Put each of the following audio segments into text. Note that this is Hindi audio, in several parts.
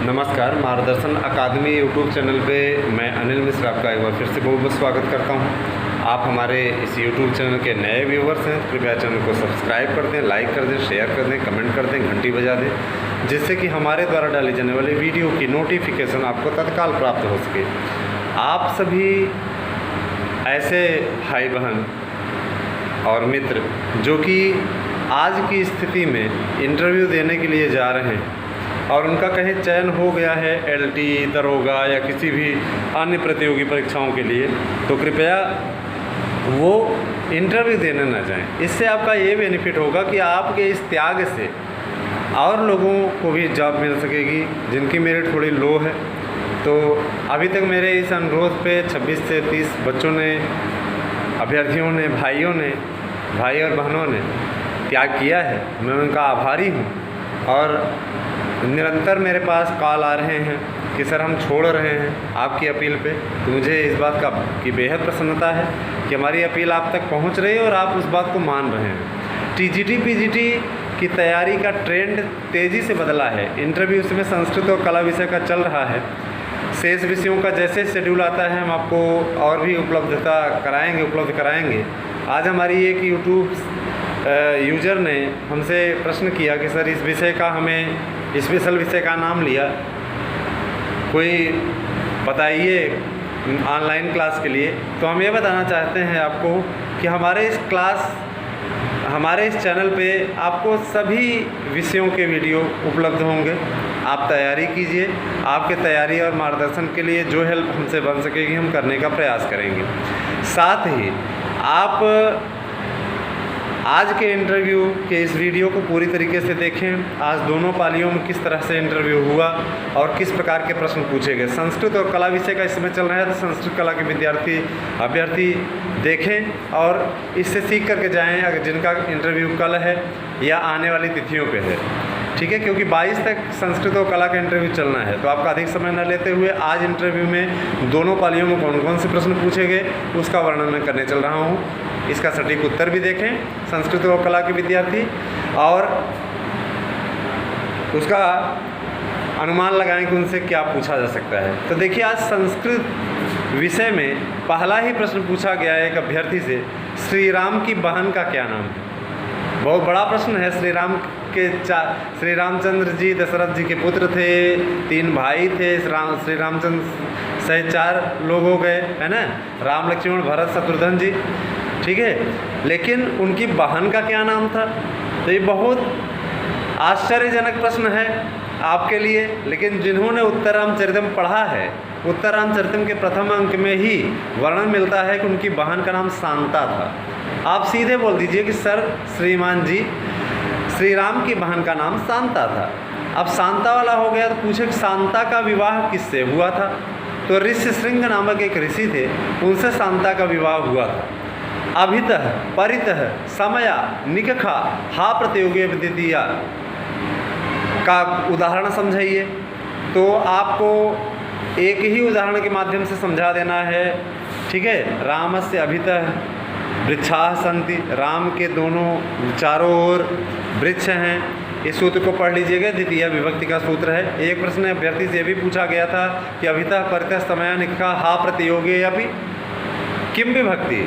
नमस्कार, मार्गदर्शन अकादमी यूट्यूब चैनल पे मैं अनिल मिश्र आपका एक बार फिर से बहुत बहुत स्वागत करता हूं। आप हमारे इस यूट्यूब चैनल के नए व्यूवर्स हैं, कृपया चैनल को सब्सक्राइब कर दें, लाइक कर दें, शेयर कर दें, कमेंट कर दें, घंटी बजा दें, जिससे कि हमारे द्वारा डाली जाने वाली वीडियो की नोटिफिकेशन आपको तत्काल प्राप्त हो सके। आप सभी ऐसे भाई बहन और मित्र जो कि आज की स्थिति में इंटरव्यू देने के लिए जा रहे हैं और उनका कहीं चयन हो गया है LT, दरोगा या किसी भी अन्य प्रतियोगी परीक्षाओं के लिए, तो कृपया वो इंटरव्यू देने ना जाएं। इससे आपका ये बेनिफिट होगा कि आपके इस त्याग से और लोगों को भी जॉब मिल सकेगी जिनकी मेरिट थोड़ी लो है। तो अभी तक मेरे इस अनुरोध पे 26 से 30 बच्चों ने, अभ्यर्थियों ने, भाई और बहनों ने त्याग किया है। मैं उनका आभारी हूँ और निरंतर मेरे पास कॉल आ रहे हैं कि सर हम छोड़ रहे हैं आपकी अपील पे। तो मुझे इस बात की बेहद प्रसन्नता है कि हमारी अपील आप तक पहुंच रही है और आप उस बात को मान रहे हैं। TGT PGT की तैयारी का ट्रेंड तेज़ी से बदला है। इंटरव्यूज़ में संस्कृत और कला विषय का चल रहा है। शेष विषयों का जैसे शेड्यूल आता है हम आपको और भी उपलब्ध कराएंगे। आज हमारी एक यूट्यूब यूज़र ने हमसे प्रश्न किया कि सर इस विषय का हमें स्पेशल विषय का नाम लिया, कोई बताइए ऑनलाइन क्लास के लिए। तो हम ये बताना चाहते हैं आपको कि हमारे इस चैनल पे आपको सभी विषयों के वीडियो उपलब्ध होंगे। आप तैयारी कीजिए। आपके तैयारी और मार्गदर्शन के लिए जो हेल्प हमसे बन सकेगी हम करने का प्रयास करेंगे। साथ ही आप आज के इंटरव्यू के इस वीडियो को पूरी तरीके से देखें। आज दोनों पालियों में किस तरह से इंटरव्यू हुआ और किस प्रकार के प्रश्न पूछे गए। संस्कृत और कला विषय का इस समय चल रहा है, तो संस्कृत कला के अभ्यर्थी देखें और इससे सीख करके जाएं, अगर जिनका इंटरव्यू कल है या आने वाली तिथियों पे है, ठीक है। क्योंकि 22 तक संस्कृत और कला का इंटरव्यू चलना है। तो आपका अधिक समय न लेते हुए आज इंटरव्यू में दोनों पालियों में कौन कौन से प्रश्न पूछे गए उसका वर्णन मैं करने चल रहा हूँ। इसका सटीक उत्तर भी देखें संस्कृत और कला के विद्यार्थी, और उसका अनुमान लगाएं कि उनसे क्या पूछा जा सकता है। तो देखिए, आज संस्कृत विषय में पहला ही प्रश्न पूछा गया है एक अभ्यर्थी से, श्री राम की बहन का क्या नाम है। बहुत बड़ा प्रश्न है। श्री रामचंद्र जी दशरथ जी के पुत्र थे, 3 भाई थे। श्री रामचंद्र सहित 4 लोग हो गए, है ना, राम, लक्ष्मण, भरत, शत्रुघ्न जी, ठीक है। लेकिन उनकी बहन का क्या नाम था? तो ये बहुत आश्चर्यजनक प्रश्न है आपके लिए। लेकिन जिन्होंने उत्तरामचरितम पढ़ा है, उत्तरामचरितम के प्रथम अंक में ही वर्णन मिलता है कि उनकी बहन का नाम शांता था। आप सीधे बोल दीजिए कि सर श्रीमान जी, श्री राम की बहन का नाम शांता था। अब शांता वाला हो गया तो पूछे कि शांता का विवाह किससे हुआ था? तो ऋष्यशृंग नामक एक ऋषि थे, उनसे शांता का विवाह हुआ था। अभितः, परितः, समया, निकखा, हा प्रतियोगी विद्वितीया का उदाहरण समझाइए। तो आपको एक ही उदाहरण के माध्यम से समझा देना है, ठीक है। रामस्य अभितः वृक्षाः सन्ति, राम के दोनों चारों ओर वृक्ष हैं। इस सूत्र को पढ़ लीजिएगा, द्वितीय विभक्ति का सूत्र है। एक प्रश्न अभ्यर्थी से भी पूछा गया था कि अभितः, परितः, समया, निकखा, हा प्रतियोगी अभी किम विभक्ति,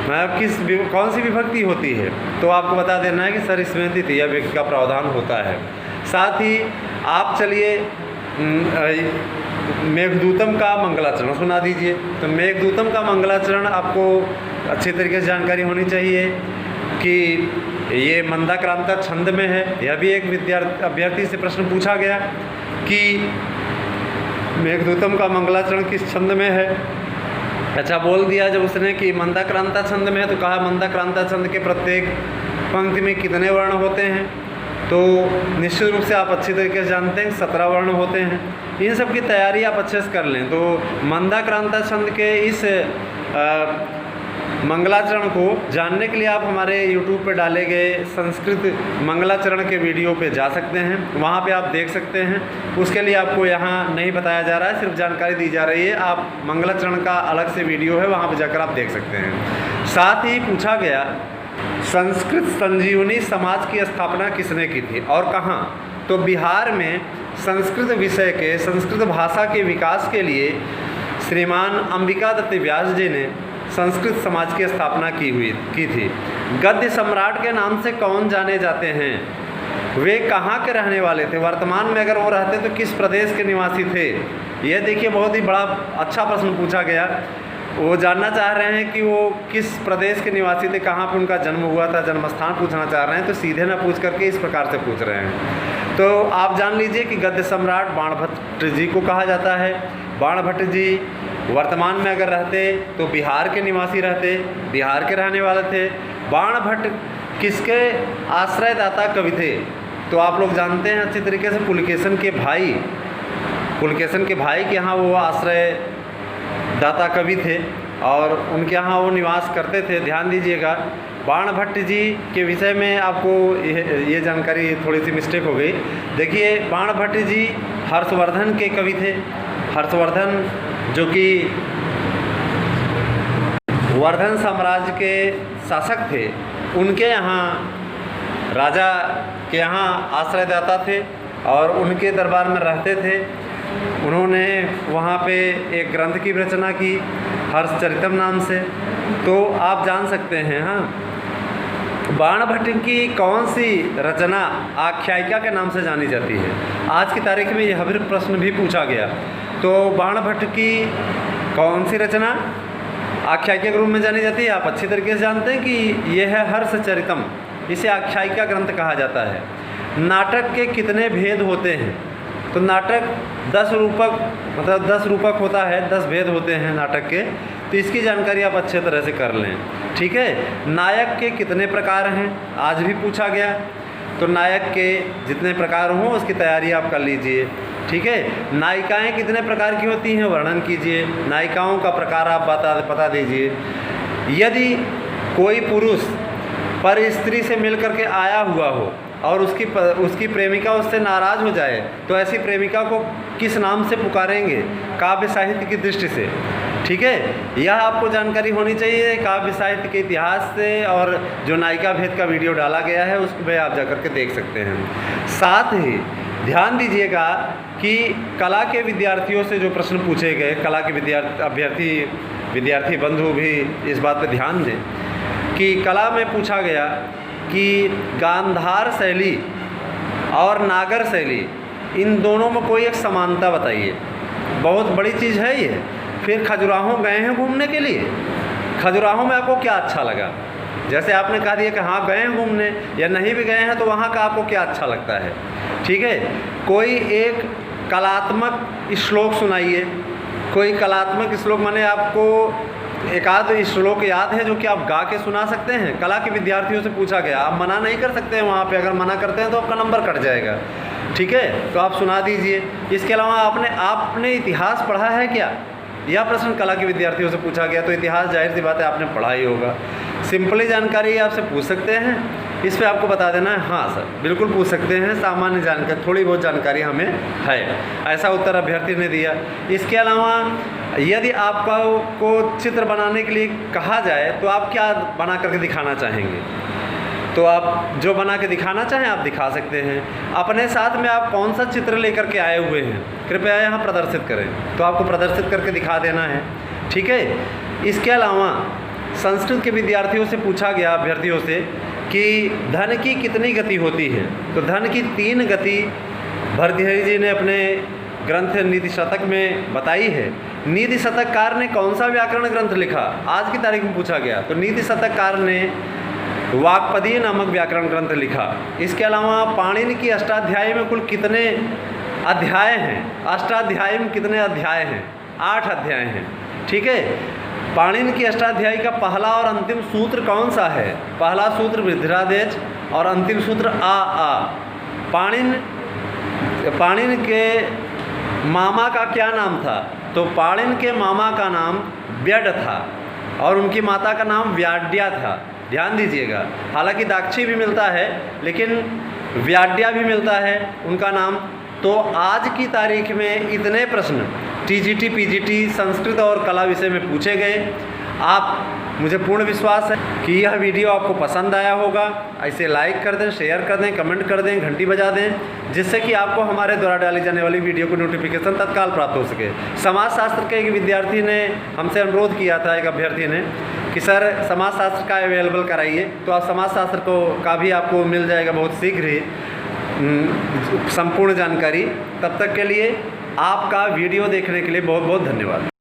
मतलब कौन सी विभक्ति होती है? तो आपको बता देना है कि सर इसमें द्वितीय विभक्ति का प्रावधान होता है। साथ ही आप चलिए मेघदूतम का मंगलाचरण सुना दीजिए। तो मेघदूतम का मंगलाचरण आपको अच्छी तरीके से जानकारी होनी चाहिए कि ये मंदाक्रांता छंद में है। यह भी एक अभ्यर्थी से प्रश्न पूछा गया कि मेघदूतम का मंगलाचरण किस छंद में है। अच्छा बोल दिया जब उसने कि मंदाक्रांता छंद में है, तो कहा मंदाक्रांता छंद के प्रत्येक पंक्ति में कितने वर्ण होते हैं? तो निश्चित रूप से आप अच्छी तरीके से जानते हैं 17 वर्ण होते हैं। इन सब की तैयारी आप अच्छे से कर लें। तो मंदाक्रांता छंद के इस मंगलाचरण को जानने के लिए आप हमारे YouTube पे डाले गए संस्कृत मंगलाचरण के वीडियो पे जा सकते हैं, वहाँ पे आप देख सकते हैं। उसके लिए आपको यहाँ नहीं बताया जा रहा है, सिर्फ जानकारी दी जा रही है। आप मंगलाचरण का अलग से वीडियो है, वहाँ पे जाकर आप देख सकते हैं। साथ ही पूछा गया संस्कृत संजीवनी समाज की स्थापना किसने की थी और कहाँ? तो बिहार में संस्कृत विषय के, संस्कृत भाषा के विकास के लिए श्रीमान अंबिका दत्त व्यास जी ने संस्कृत समाज की स्थापना की थी। गद्य सम्राट के नाम से कौन जाने जाते हैं? वे कहाँ के रहने वाले थे? वर्तमान में अगर वो रहते तो किस प्रदेश के निवासी थे? यह देखिए बहुत ही बड़ा अच्छा प्रश्न पूछा गया। वो जानना चाह रहे हैं कि वो किस प्रदेश के निवासी थे, कहाँ पर उनका जन्म हुआ था, जन्म स्थान पूछना चाह रहे हैं। तो सीधे ना पूछ करके इस प्रकार से पूछ रहे हैं। तो आप जान लीजिए कि गद्य सम्राट बाणभट्ट जी को कहा जाता है। बाणभट्ट जी वर्तमान में अगर रहते तो बिहार के निवासी रहते, बिहार के रहने वाले थे। बाणभट्ट किसके आश्रयदाता कवि थे? तो आप लोग जानते हैं अच्छी तरीके से, पुलकेशन के भाई के यहाँ वो आश्रयदाता कवि थे और उनके यहाँ वो निवास करते थे। ध्यान दीजिएगा, बाणभट्ट जी के विषय में आपको ये जानकारी थोड़ी सी मिस्टेक हो गई। देखिए, बाणभट्ट जी हर्षवर्धन के कवि थे। हर्षवर्धन जो कि वर्धन साम्राज्य के शासक थे, उनके यहाँ राजा के यहाँ आश्रयदाता थे और उनके दरबार में रहते थे। उन्होंने वहाँ पे एक ग्रंथ की रचना की हर्षचरितम नाम से। तो आप जान सकते हैं, हाँ, बाणभट्ट की कौन सी रचना आख्यायिका के नाम से जानी जाती है? आज की तारीख में यह भी प्रश्न भी पूछा गया। तो बाणभट्ट की कौन सी रचना आख्यायिका के रूप में जानी जाती है? आप अच्छी तरीके से जानते हैं कि यह है हर्षचरितम। इसे आख्यायिका ग्रंथ कहा जाता है। नाटक के कितने भेद होते हैं? तो नाटक 10 रूपक, मतलब 10 रूपक होता है, 10 भेद होते हैं नाटक के। तो इसकी जानकारी आप अच्छे तरह से कर लें, ठीक है। नायक के कितने प्रकार हैं? आज भी पूछा गया। तो नायक के जितने प्रकार हों उसकी तैयारी आप कर लीजिए, ठीक है। नायिकाएं कितने प्रकार की होती हैं? वर्णन कीजिए। नायिकाओं का प्रकार आप बता दीजिए। यदि कोई पुरुष पर स्त्री से मिल करके आया हुआ हो और उसकी प्रेमिका उससे नाराज़ हो जाए तो ऐसी प्रेमिका को किस नाम से पुकारेंगे काव्य साहित्य की दृष्टि से? ठीक है, यह आपको जानकारी होनी चाहिए काव्य साहित्य के इतिहास से। और जो नायिका भेद का वीडियो डाला गया है उसमें आप जा करके देख सकते हैं। साथ ही ध्यान दीजिएगा कि कला के विद्यार्थियों से जो प्रश्न पूछे गए, कला के विद्यार्थी बंधु भी इस बात पर ध्यान दें कि कला में पूछा गया कि गांधार शैली और नागर शैली, इन दोनों में कोई एक समानता बताइए। बहुत बड़ी चीज़ है ये। फिर खजुराहो गए हैं घूमने के लिए, खजुराहो में आपको क्या अच्छा लगा? जैसे आपने कहा दिया कि हाँ गए हैं घूमने, या नहीं भी गए हैं तो वहाँ का आपको क्या अच्छा लगता है? ठीक है, कोई एक कलात्मक श्लोक सुनाइए। कोई कलात्मक श्लोक माने आपको एक आध श्लोक याद है जो कि आप गा के सुना सकते हैं? कला के विद्यार्थियों से पूछा गया। आप मना नहीं कर सकते हैं वहाँ पे, अगर मना करते हैं तो आपका नंबर कट जाएगा, ठीक है। तो आप सुना दीजिए। इसके अलावा आपने इतिहास पढ़ा है क्या? यह प्रश्न कला के विद्यार्थियों से पूछा गया। तो इतिहास जाहिर सी बात है आपने पढ़ा ही होगा। सिंपली जानकारी आपसे पूछ सकते हैं, इस पर आपको बता देना है हाँ सर, बिल्कुल पूछ सकते हैं। सामान्य जानकारी, थोड़ी बहुत जानकारी हमें है, ऐसा उत्तर अभ्यर्थी ने दिया। इसके अलावा यदि आपको चित्र बनाने के लिए कहा जाए तो आप क्या बना करके दिखाना चाहेंगे? तो आप जो बना के दिखाना चाहें आप दिखा सकते हैं। अपने साथ में आप कौन सा चित्र लेकर के आए हुए हैं कृपया यहाँ प्रदर्शित करें। तो आपको प्रदर्शित करके दिखा देना है, ठीक है। इसके अलावा संस्कृत के विद्यार्थियों से पूछा गया, अभ्यर्थियों से, कि धन की कितनी गति होती है? तो धन की 3 गति भर्तृहरि जी ने अपने ग्रंथ नीति शतक में बताई है। नीति शतककार ने कौन सा व्याकरण ग्रंथ लिखा? आज की तारीख में पूछा गया। तो नीति शतककार ने वाक्पदीय नामक व्याकरण ग्रंथ लिखा। इसके अलावा पाणिनि की अष्टाध्यायी में कुल कितने अध्याय हैं? अष्टाध्यायी में कितने अध्याय हैं? 8 अध्याय हैं, ठीक है। पाणिनि की अष्टाध्यायी का पहला और अंतिम सूत्र कौन सा है? पहला सूत्र वृद्धिरादेश और अंतिम सूत्र आ। पाणिनि के मामा का क्या नाम था? तो पाणिनि के मामा का नाम व्यड था और उनकी माता का नाम व्याड्या था। ध्यान दीजिएगा, हालांकि दाक्षी भी मिलता है लेकिन व्याड्या भी मिलता है उनका नाम। तो आज की तारीख में इतने प्रश्न टीजीटी पीजीटी संस्कृत और कला विषय में पूछे गए। आप मुझे पूर्ण विश्वास है कि यह वीडियो आपको पसंद आया होगा। इसे लाइक कर दें, शेयर कर दें, कमेंट कर दें, घंटी बजा दें, जिससे कि आपको हमारे द्वारा डाली जाने वाली वीडियो की नोटिफिकेशन तत्काल प्राप्त हो सके। समाजशास्त्र के एक विद्यार्थी ने हमसे अनुरोध किया था, एक अभ्यर्थी ने, कि सर समाजशास्त्र का अवेलेबल कराइए। तो आप समाजशास्त्र का भी आपको मिल जाएगा बहुत शीघ्र ही संपूर्ण जानकारी। तब तक के लिए आपका वीडियो देखने के लिए बहुत बहुत धन्यवाद।